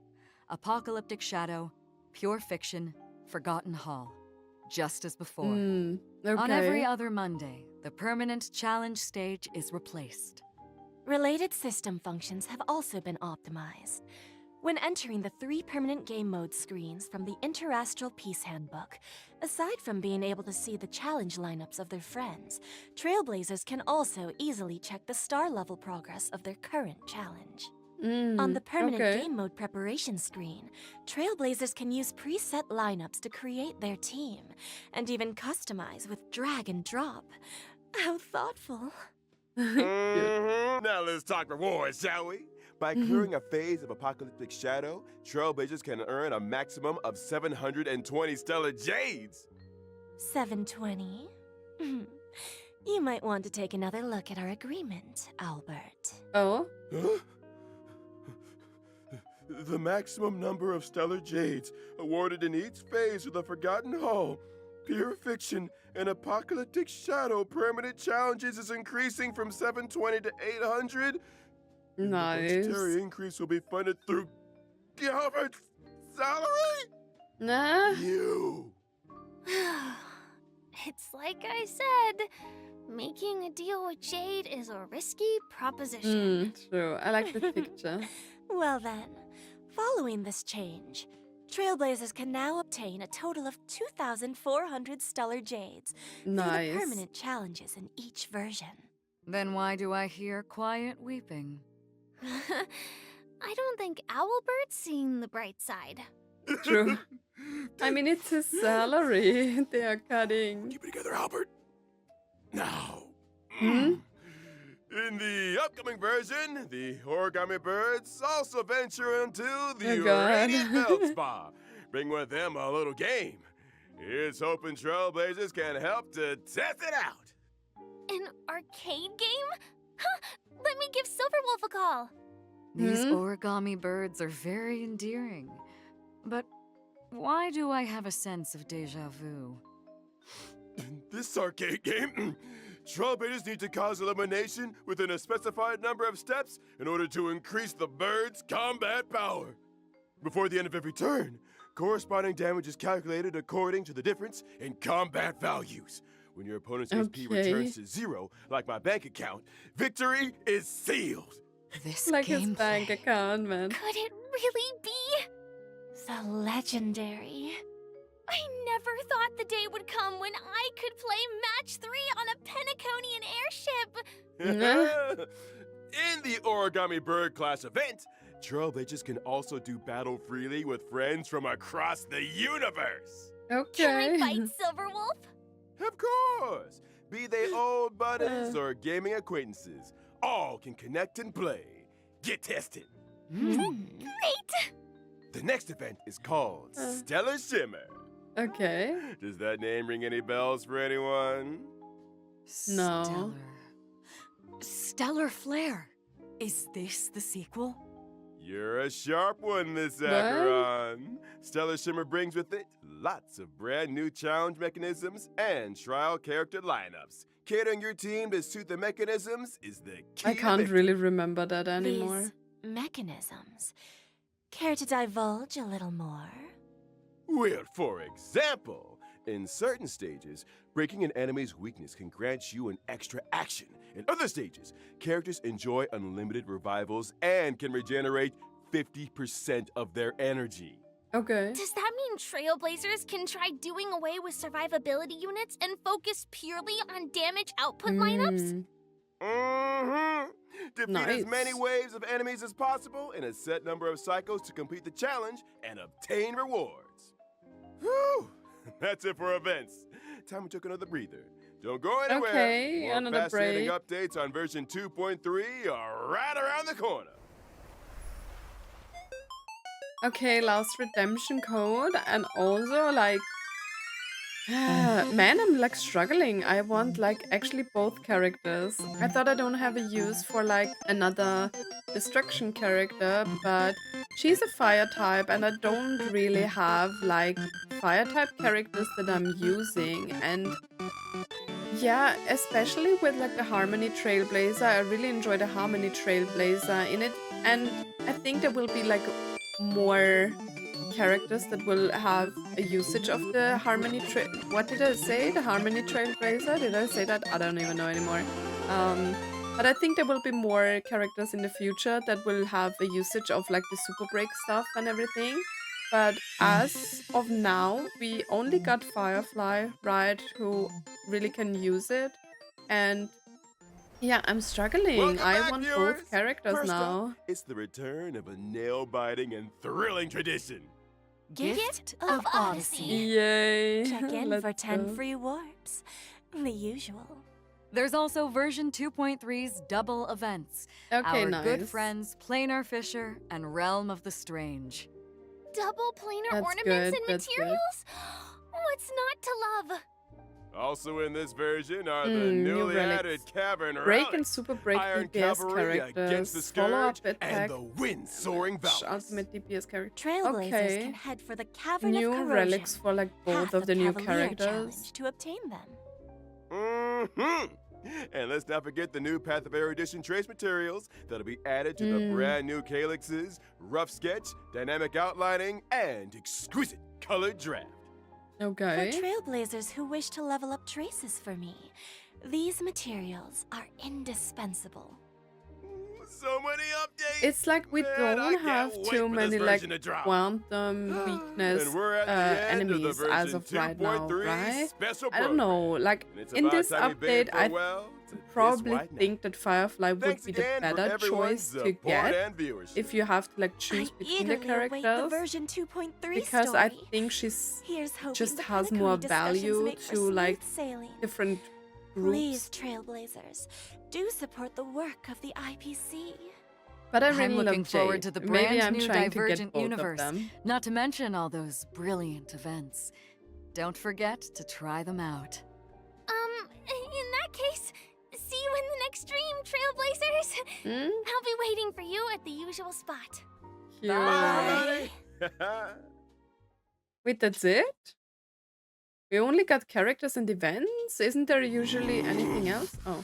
S3: Apocalyptic Shadow, Pure Fiction, Forgotten Hall. Just as before.
S1: Okay.
S3: On every other Monday, the permanent challenge stage is replaced.
S7: Related system functions have also been optimized. When entering the 3 permanent game mode screens from the Interastral Peace Handbook, aside from being able to see the challenge lineups of their friends, Trailblazers can also easily check the star level progress of their current challenge. On the permanent
S1: okay.
S7: game mode preparation screen, Trailblazers can use preset lineups to create their team, and even customize with drag and drop. How thoughtful.
S2: Now let's talk rewards, shall we? By clearing a phase of Apocalyptic Shadow, Trailblazers can earn a maximum of 720 stellar jades.
S7: 720. You might want to take another look at our agreement, Albert.
S1: Oh?
S2: Huh? The maximum number of stellar jades awarded in each phase of the Forgotten Hall, Pure Fiction, and Apocalyptic Shadow permanent challenges is increasing from 720 to 800.
S1: Nice.
S2: The budgetary increase will be funded through Gilbert's salary?
S1: Nah.
S2: You.
S4: It's like I said, making a deal with Jade is a risky proposition.
S1: True. I like the picture.
S7: Well then, following this change, Trailblazers can now obtain a total of 2,400 stellar jades through
S1: Nice.
S7: the permanent challenges in each version.
S3: Then why do I hear quiet weeping?
S4: I don't think Owlbird's seeing the bright side.
S1: True. I mean, it's his salary they are cutting.
S2: Keep it together, Albert. Now.
S1: Hmm?
S2: In the upcoming version, the origami birds also venture into the
S1: Oh, God.
S2: Radiant Belt Spa. Bring with them a little game. Here's hoping Trailblazers can help to test it out.
S4: An arcade game? Huh, let me give Silverwolf a call.
S3: These
S1: Hmm?
S3: origami birds are very endearing. But why do I have a sense of déjà vu?
S2: In this arcade game, Trailblazers need to cause elimination within a specified number of steps in order to increase the bird's combat power. Before the end of every turn, corresponding damage is calculated according to the difference in combat values. When your opponent's HP
S1: Okay.
S2: returns to 0, like my bank account, victory is sealed.
S3: This
S1: Like his
S3: gameplay.
S1: bank account, man.
S4: Could it really be?
S7: The legendary.
S4: I never thought the day would come when I could play match 3 on a Penaconian airship.
S2: In the Origami Bird class event, Trailblazers can also do battle freely with friends from across the universe.
S1: Okay.
S4: Can I fight Silverwolf?
S2: Of course! Be they old buddies or gaming acquaintances, all can connect and play. Get tested.
S4: Great!
S2: The next event is called Stellar Shimmer.
S1: Okay.
S2: Does that name ring any bells for anyone?
S1: No.
S3: Stellar Flare. Is this the sequel?
S2: You're a sharp one, Miss Acheron. Stellar Shimmer brings with it lots of brand new challenge mechanisms and trial character lineups. Catering your team to suit the mechanisms is the key.
S1: I
S2: to
S1: can't
S2: victory.
S1: really remember that anymore.
S7: These mechanisms. Care to divulge a little more?
S2: Well, for example, in certain stages, breaking an enemy's weakness can grant you an extra action. In other stages, characters enjoy unlimited revivals and can regenerate 50% of their energy.
S1: Okay.
S4: Does that mean Trailblazers can try doing away with survivability units and focus purely on damage output lineups?
S2: Mm-hmm. Defeat as many
S1: Nice.
S2: waves of enemies as possible in a set number of cycles to complete the challenge and obtain rewards. Whew! That's it for events. Time we took another breather. Don't go anywhere.
S1: Okay,
S2: More
S1: another
S2: fascinating
S1: break.
S2: updates on version 2.3 are right around the corner.
S1: Okay, last redemption code. And also, like... man, I'm like struggling. I want like actually both characters. I thought I don't have a use for like another destruction character, but she's a fire type and I don't really have like fire type characters that I'm using. And yeah, especially with like the Harmony Trailblazer, I really enjoy the Harmony Trailblazer in it. And I think there will be like more characters that will have a usage of the Harmony Trail. What did I say? The Harmony Trailblazer? Did I say that? I don't even know anymore. But I think there will be more characters in the future that will have a usage of like the super break stuff and everything. But as of now, we only got Firefly, right, who really can use it. And yeah, I'm struggling.
S2: Welcome
S1: I
S2: back,
S1: want
S2: viewers.
S1: both characters
S2: First
S1: now.
S2: up, it's the return of a nail-biting and thrilling tradition.
S7: Gift of Odyssey.
S1: Yay.
S7: Check in
S1: Let's
S7: for 10
S1: go.
S7: free warps. The usual.
S3: There's also version 2.3's double events.
S1: Okay,
S3: Our
S1: nice.
S3: good friends Planar Fisher and Realm of the Strange.
S4: Double planar
S1: That's
S4: ornaments
S1: good,
S4: and
S1: that's good.
S4: materials? What's not to love?
S2: Also in this version are the
S1: New
S2: newly
S1: relics.
S2: added Cavern
S1: Break and
S2: Relics,
S1: super break
S2: Iron
S1: DPS
S2: Cavalry against the
S1: characters. Follow up
S2: Scourge,
S1: attack.
S2: and the Wind-Soaring Valks.
S1: Ultimate DPS character.
S7: Trailblazers
S1: Okay.
S7: can head for the Cavern
S1: New
S7: of Corrosion.
S1: relics for like both
S7: Path
S1: of the new
S7: Cavalier
S1: characters.
S7: challenge to obtain them.
S2: Mm-hmm. And let's not forget the new Path of Erudition trace materials that'll be added to the brand new calyxes, rough sketch, dynamic outlining, and exquisite colored draft.
S1: Okay.
S7: For Trailblazers who wish to level up traces for me, these materials are indispensable.
S2: So many updates.
S1: It's like we
S2: Man, I
S1: don't
S2: can't
S1: have
S2: wait
S1: too
S2: for this
S1: many like
S2: version to drop.
S1: quantum weakness
S2: And we're at the end of the
S1: enemies as of
S2: version
S1: right now,
S2: 2.3
S1: right?
S2: special
S1: I don't know. Like
S2: And it's
S1: in
S2: about
S1: this
S2: time we bid
S1: update, I
S2: farewell to this
S1: probably
S2: white knight.
S1: think that Firefly would
S2: Thanks
S1: be the
S2: again for
S1: better
S2: everyone's
S1: choice to
S2: support
S1: get
S2: and viewership.
S1: if you have to like choose
S7: I
S1: between the
S7: eagerly await the
S1: characters.
S7: version 2.3
S1: Because
S7: story.
S1: I think she's
S7: Here's hoping
S1: just
S7: the
S1: has
S7: Penacony
S1: more
S7: discussions
S1: value
S7: make for
S1: to
S7: smooth
S1: like
S7: sailing.
S1: different
S7: Please,
S1: groups.
S7: Trailblazers, do support the work of the IPC.
S1: But I
S3: I'm
S1: really
S3: looking
S1: love
S3: forward
S1: Jade.
S3: to the
S1: Maybe
S3: brand
S1: I'm
S3: new
S1: trying to get
S3: Divergent
S1: both
S3: universe.
S1: of them.
S3: Not to mention all those brilliant events. Don't forget to try them out.
S4: In that case, see you in the next stream, Trailblazers.
S1: Hmm?
S4: I'll be waiting for you at the usual spot.
S1: Cute.
S2: Bye.
S1: Wait, that's it? We only got characters and events? Isn't there usually anything else? Oh.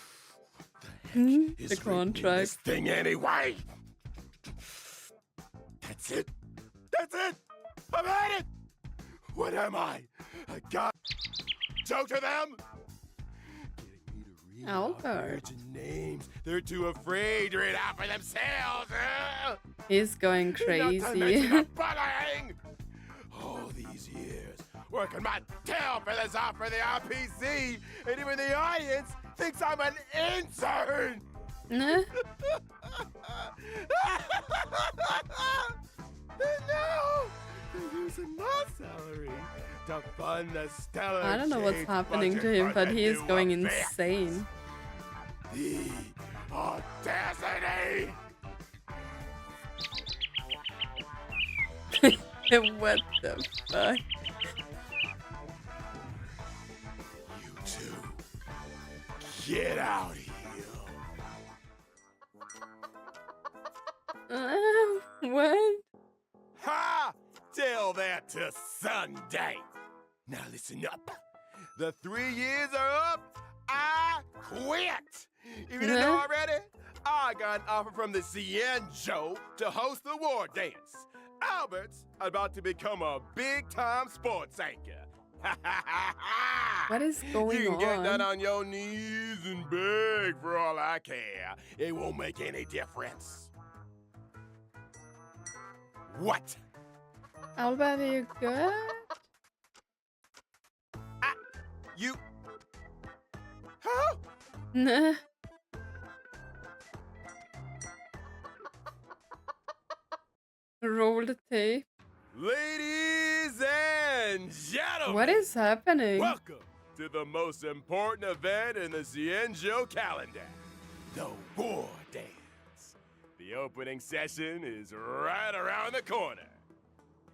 S1: The
S2: Is written in this
S1: contract.
S2: thing anyway. That's it. That's it. I've had it. What am I? A god? Joke to them? Getting me to read out
S1: Albert.
S2: virgin names. They're too afraid to read out for themselves.
S1: He's going
S2: Not to mention
S1: crazy.
S2: the bullying. All these years working my tail for this off for the RPC, and even the audience thinks I'm an intern.
S1: Nah.
S2: No, they're using my salary to fund the stellar.
S1: I don't know what's
S2: Jade's
S1: happening to
S2: budget
S1: him,
S2: for
S1: but
S2: the
S1: he is
S2: new
S1: going
S2: event.
S1: insane.
S2: The audacity!
S1: What the fuck?
S2: You two, get out of here.
S1: What?
S2: Ha! Tell that to Sunday. Now listen up. The 3 years are up. I quit. If you didn't know already, I got an offer from the Cienjo to host the war dance. Albert's about to become a big-time sports anchor.
S1: What is going
S2: You can get that
S1: on?
S2: on your knees and beg for all I care. It won't make any difference. What?
S1: Albert, are you good?
S2: You? Huh?
S1: Nah. Roll the tape.
S2: Ladies and gentlemen,
S1: What is happening?
S2: welcome to the most important event in the Cienjo calendar, the War Dance. The opening session is right around the corner.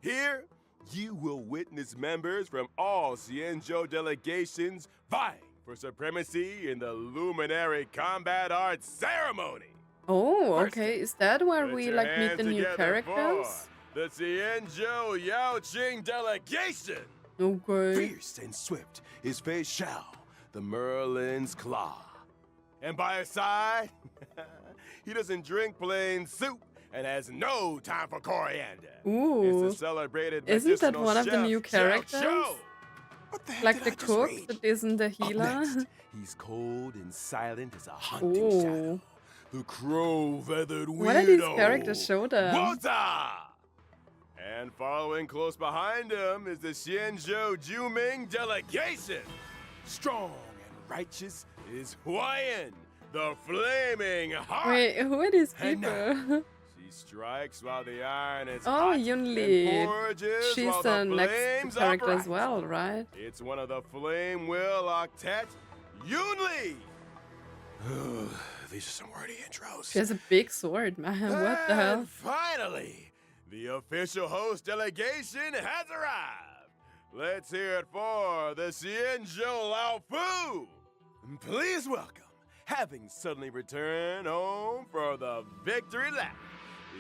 S2: Here, you will witness members from all Cienjo delegations vying for supremacy in the Luminary Combat Arts Ceremony.
S1: Oh,
S2: First,
S1: okay. Is that where
S2: Put
S1: we
S2: your
S1: like meet
S2: hands
S1: the new
S2: together
S1: characters?
S2: for the Cienjo Yaoqing delegation.
S1: Okay.
S2: Fierce and swift is Fei Xiao, the Merlin's Claw. And by his side, he doesn't drink plain soup and has no time for coriander.
S1: Ooh.
S2: It's the celebrated
S1: Isn't that
S2: medicinal
S1: one of the
S2: chef,
S1: new
S2: Xiao
S1: characters?
S2: Chou. What the heck
S1: Like
S2: did
S1: the
S2: I just
S1: cook
S2: read?
S1: that isn't the
S2: Up
S1: healer?
S2: next, he's cold and silent as a hunting
S1: Ooh.
S2: shadow. The crow-feathered weirdo.
S1: What are these characters? Show them.
S2: Wota! And following close behind him is the Xianzhou Juming delegation. Strong and righteous is Huayan, the flaming heart.
S1: Wait, who are these
S2: And now,
S1: people?
S2: she strikes while the iron is
S1: Oh,
S2: hot
S1: Yunli.
S2: and forages
S1: She's
S2: while
S1: the
S2: the
S1: next
S2: flames
S1: character as
S2: upright.
S1: well, right?
S2: It's one of the Flame Will Octet, Yunli. These are some wordy intros.
S1: She has a big sword, man. What the hell?
S2: And finally, the official host delegation has arrived. Let's hear it for the Xianzhou Lao Fu. Please welcome, having suddenly returned home for the victory lap,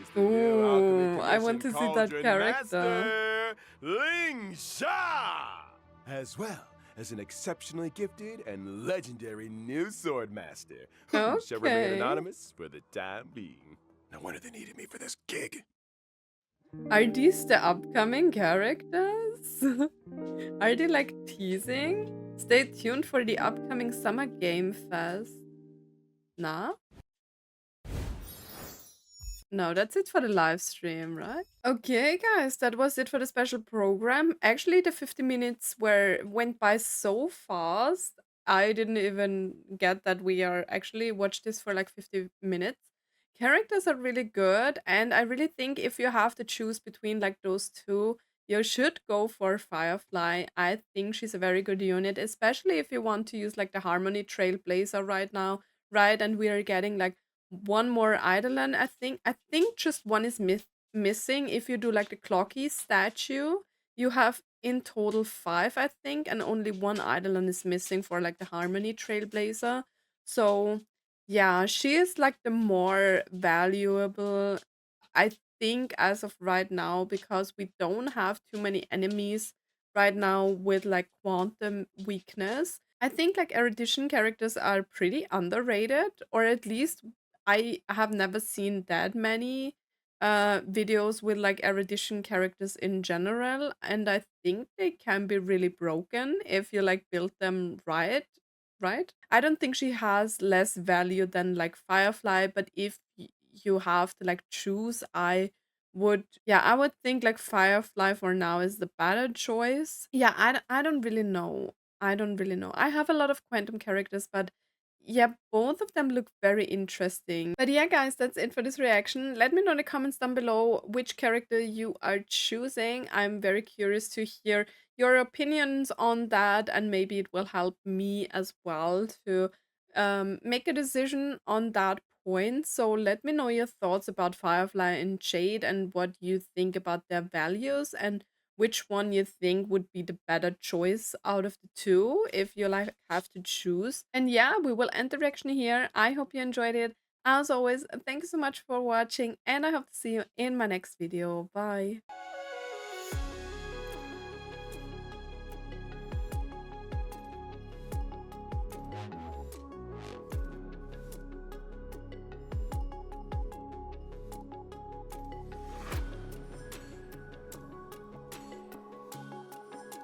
S2: is the new Alchemy
S1: Ooh, I want
S2: Commission
S1: to see that
S2: Cauldron
S1: character.
S2: Master, Ling Sha, as well as an exceptionally gifted and legendary new sword master, who shall remain
S1: Okay.
S2: anonymous for the time being. No wonder they needed me for this gig.
S1: Are these the upcoming characters? Are they like teasing? Stay tuned for the upcoming Summer Game Fest. Nah? No, that's it for the live stream, right? Okay, guys, that was it for the special program. Actually, the 50 minutes went by so fast. I didn't even get that we are actually watched this for like 50 minutes. Characters are really good, and I really think if you have to choose between like those two, you should go for Firefly. I think she's a very good unit, especially if you want to use like the Harmony Trailblazer right now, right? And we are getting like one more Eidolon. I think just one is missing. If you do like the Clocky statue, you have in total 5, I think, and only one Eidolon is missing for like the Harmony Trailblazer. So yeah, she is like the more valuable, I think, as of right now, because we don't have too many enemies right now with like quantum weakness. I think like erudition characters are pretty underrated, or at least I have never seen that many videos with like erudition characters in general, and I think they can be really broken if you like build them right? I don't think she has less value than like Firefly, but if you have to like choose, I would think like Firefly for now is the better choice. Yeah, I don't really know. I don't really know. I have a lot of quantum characters, but yeah, both of them look very interesting. But yeah, guys, that's it for this reaction. Let me know in the comments down below which character you are choosing. I'm very curious to hear your opinions on that, and maybe it will help me as well to make a decision on that point. So let me know your thoughts about Firefly and Jade and what you think about their values and which one you think would be the better choice out of the two if you like have to choose. And yeah, we will end the reaction here. I hope you enjoyed it. As always, thank you so much for watching, and I hope to see you in my next video. Bye.